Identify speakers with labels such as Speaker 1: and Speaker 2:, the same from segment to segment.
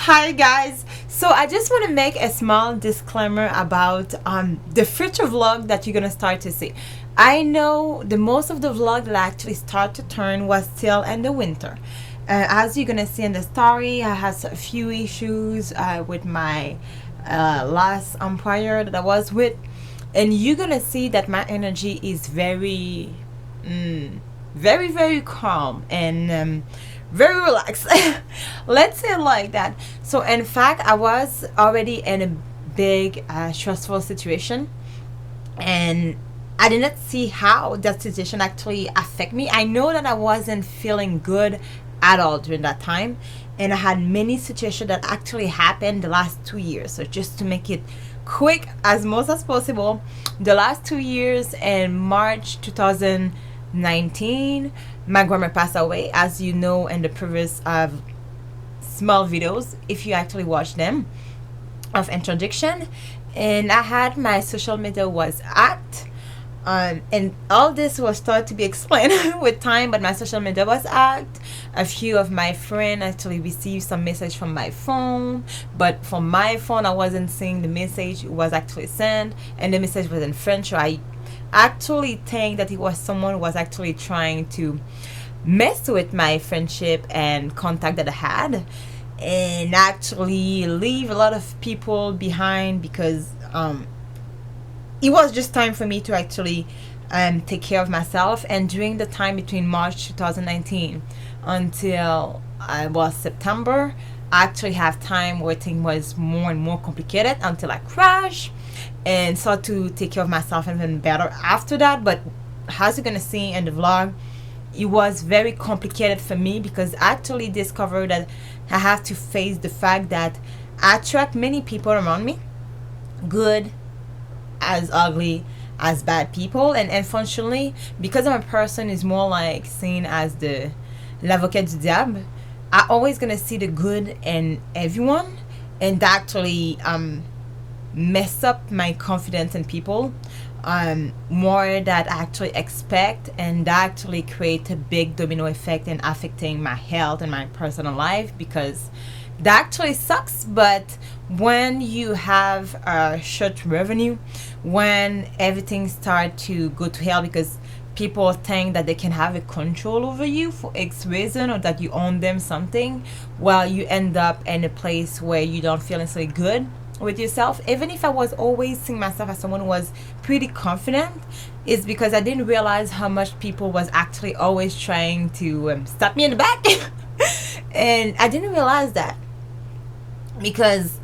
Speaker 1: Hi guys. So I just want to make a small disclaimer about the future vlog that you're gonna start to see. I know the most of the vlog that I actually start to turn was still in the winter. As you're gonna see in the story, I had a few issues with my last umpire that I was with, and you're gonna see that my energy is very calm and very relaxed. Let's say it like that. So in fact, I was already in a big stressful situation, and I did not see how that situation actually affect me. I know that I wasn't feeling good at all during that time, and I had many situations that actually happened the last 2 years. So just to make it quick as most as possible, the last 2 years in March 2019, my grandma passed away, as you know in the previous small videos, if you actually watch them, of introduction. And I had my social media was hacked, and all this will start to be explained with time, but my social media was hacked. A few of my friends actually received some message from my phone, but from my phone I wasn't seeing the message was actually sent, and the message was in French. So I actually think that it was someone who was actually trying to mess with my friendship and contact that I had, and actually leave a lot of people behind, because it was just time for me to actually take care of myself. And during the time between March 2019 until was September, I actually have time where things was more and more complicated until I crashed and start to take care of myself even better after that. But as you're gonna see in the vlog, it was very complicated for me, because I actually discovered that I have to face the fact that I attract many people around me, good as ugly as bad people. And unfortunately, because I'm a person who's more like seen as the l'avocat du diable, I always gonna see the good in everyone, and that actually mess up my confidence in people more that I actually expect, and that actually create a big domino effect in affecting my health and my personal life, because that actually sucks. But when you have a short revenue, when everything start to go to hell because people think that they can have a control over you for X reason, or that you own them something, well, you end up in a place where you don't feel necessarily good with yourself. Even if I was always seeing myself as someone who was pretty confident, it's because I didn't realize how much people was actually always trying to stab me in the back. And I didn't realize that, because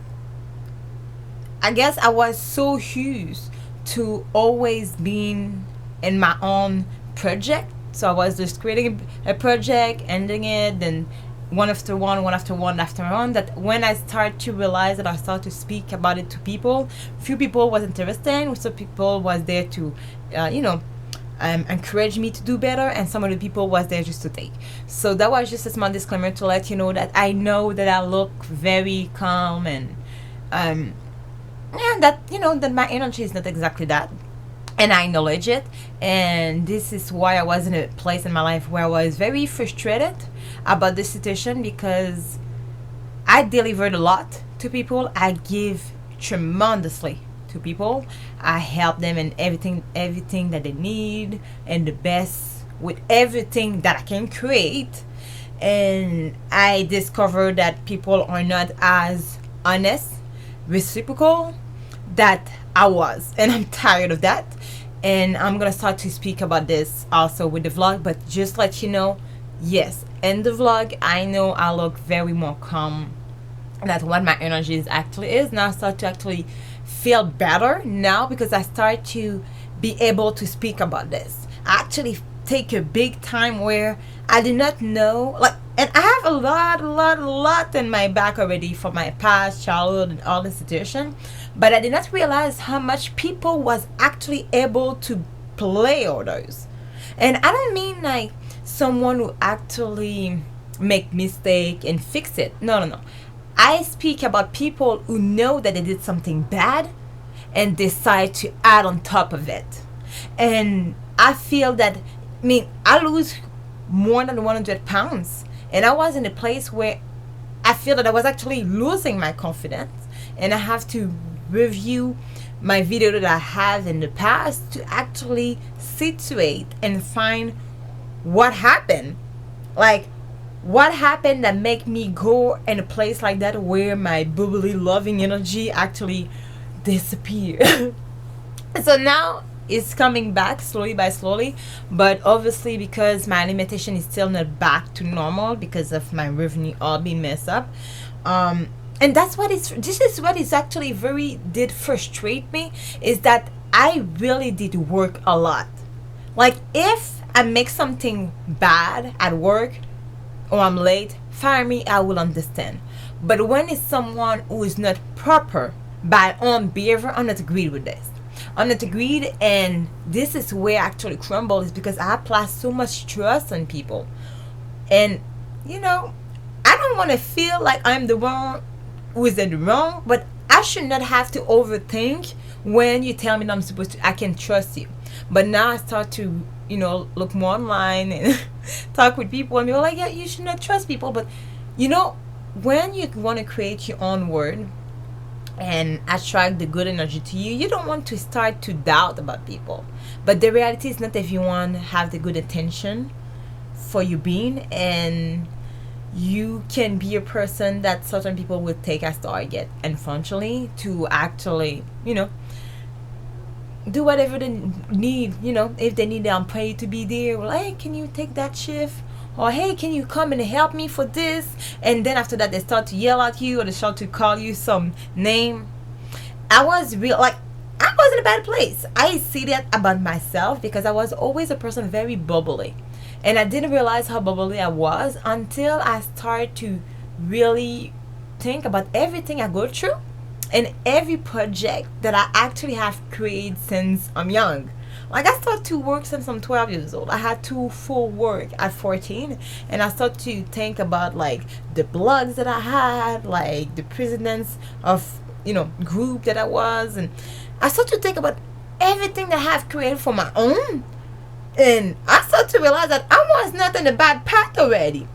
Speaker 1: I guess I was so used to always being in my own project. So I was just creating a project, ending it, then one after one after one, that when I start to realize that I start to speak about it to people, few people was interesting, some people was there to encourage me to do better, and some of the people was there just to take. So that was just a small disclaimer to let you know that I know that I look very calm, and that that my energy is not exactly that, and I acknowledge it. And this is why I was in a place in my life where I was very frustrated about this situation, because I delivered a lot to people. I give tremendously to people. I help them in everything that they need, and the best with everything that I can create. And I discovered that people are not as honest, reciprocal that I was, and I'm tired of that. And I'm gonna start to speak about this also with the vlog, but just let you know, yes, in the vlog I know I look very more calm. That's what my energy is actually is. Now I start to actually feel better now, because I start to be able to speak about this. I actually take a big time where I did not know, like, and I have a lot in my back already for my past childhood and all the situation, but I did not realize how much people was actually able to play all those. And I don't mean like someone who actually make mistake and fix it. No. I speak about people who know that they did something bad and decide to add on top of it. And I feel that, I lose more than 100 pounds, and I was in a place where I feel that I was actually losing my confidence, and I have to review my video that I have in the past to actually situate and find what happened. Like, what happened that make me go in a place like that where my bubbly loving energy actually disappeared. So now it's coming back slowly by slowly, but obviously because my limitation is still not back to normal because of my revenue all being messed up. And that's what it's this is what is actually very did frustrate me, is that I really did work a lot. Like, if I make something bad at work or I'm late, fire me, I will understand. But when it's someone who is not proper by own behavior, I'm not agreed with this. I'm not agreed, and this is where I actually crumble, is because I apply so much trust on people. And you know, I don't want to feel like I'm the one who is in the wrong, but I should not have to overthink when you tell me that I'm supposed to, I can trust you. But now I start to, look more online and talk with people, and they're like, yeah, you should not trust people. But when you want to create your own word and attract the good energy to you, you don't want to start to doubt about people. But the reality is not everyone have the good intention for you being, and you can be a person that certain people would take as target unfortunately to actually, do whatever they need. If they need their employee to be there, well, hey, can you take that shift? Or hey, can you come and help me for this? And then after that, they start to yell at you, or they start to call you some name. I was in a bad place. I see that about myself because I was always a person very bubbly, and I didn't realize how bubbly I was until I started to really think about everything I go through and every project that I actually have created since I'm young. Like, I started to work since I'm 12 years old. I had to full work at 14, and I started to think about like the blogs that I had, like the presidents of group that I was, and I started to think about everything that I have created for my own, and I started to realize that I was not in a bad path already.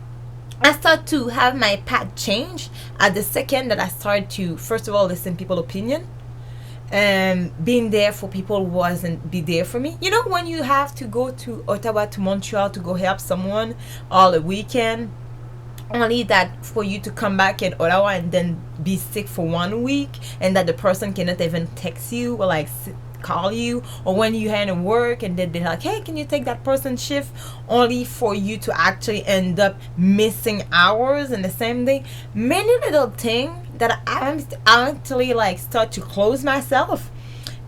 Speaker 1: I started to have my path change at the second that I started to, first of all, listen to people's opinion, and being there for people who wasn't be there for me. When you have to go to Ottawa to Montreal to go help someone all the weekend, only that for you to come back in Ottawa and then be sick for 1 week, and that the person cannot even text you or like call you, or when you had to work and then they're like, hey, can you take that person's shift, only for you to actually end up missing hours in the same day. Many little things that I actually like start to close myself.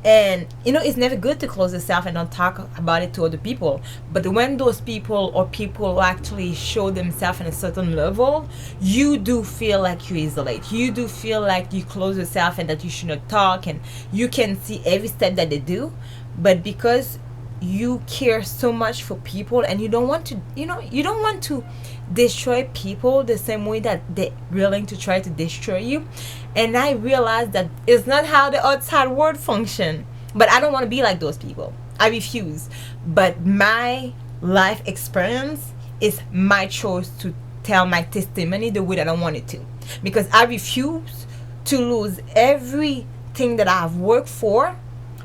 Speaker 1: And it's never good to close yourself and not talk about it to other people. But when those people or people who actually show themselves in a certain level, you do feel like you isolate. You do feel like you close yourself and that you should not talk, and you can see every step that they do. But because you care so much for people, and you don't want to, you don't want to destroy people the same way that they're willing to try to destroy you. And I realized that it's not how the outside world function. But I don't want to be like those people. I refuse. But my life experience is my choice to tell my testimony the way that I want it to. Because I refuse to lose everything that I've worked for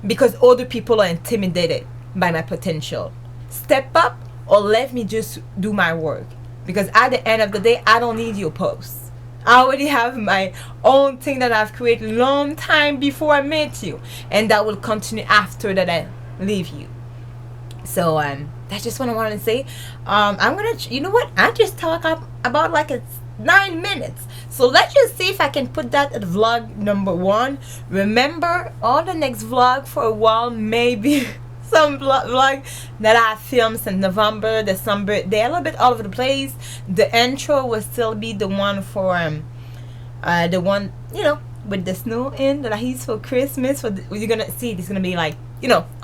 Speaker 1: because other people are intimidated by my potential. Step up or let me just do my work. Because at the end of the day, I don't need your posts. I already have my own thing that I've created long time before I met you, and that will continue after that I leave you. So that's just what I wanted to say. I'm gonna, I just talk about like it's 9 minutes. So let's just see if I can put that at vlog number 1. Remember, on the next vlog for a while, maybe some vlog that I filmed since November, December, they're a little bit all over the place. The intro will still be the one for the one with the snow in that I used for Christmas. You're gonna see it's gonna be like,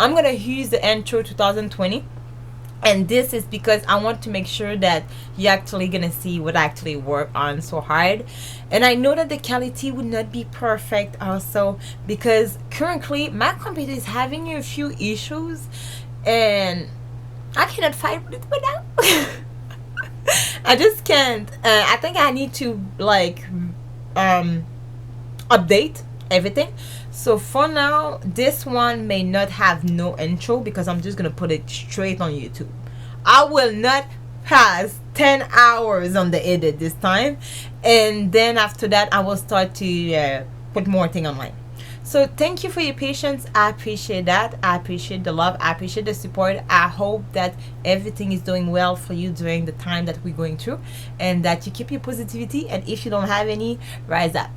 Speaker 1: I'm gonna use the intro 2020, and this is because I want to make sure that you're actually gonna see what I actually work on so hard. And I know that the quality would not be perfect also, because currently my computer is having a few issues and I cannot fight with it right now. I just can't. I think I need to like um update everything. So for now, this one may not have no intro because I'm just gonna put it straight on YouTube. I will not pass 10 hours on the edit this time, and then after that I will start to put more thing online. So thank you for your patience. I appreciate that. I appreciate the love. I appreciate the support. I hope that everything is doing well for you during the time that we're going through, and that you keep your positivity, and if you don't have any, rise up.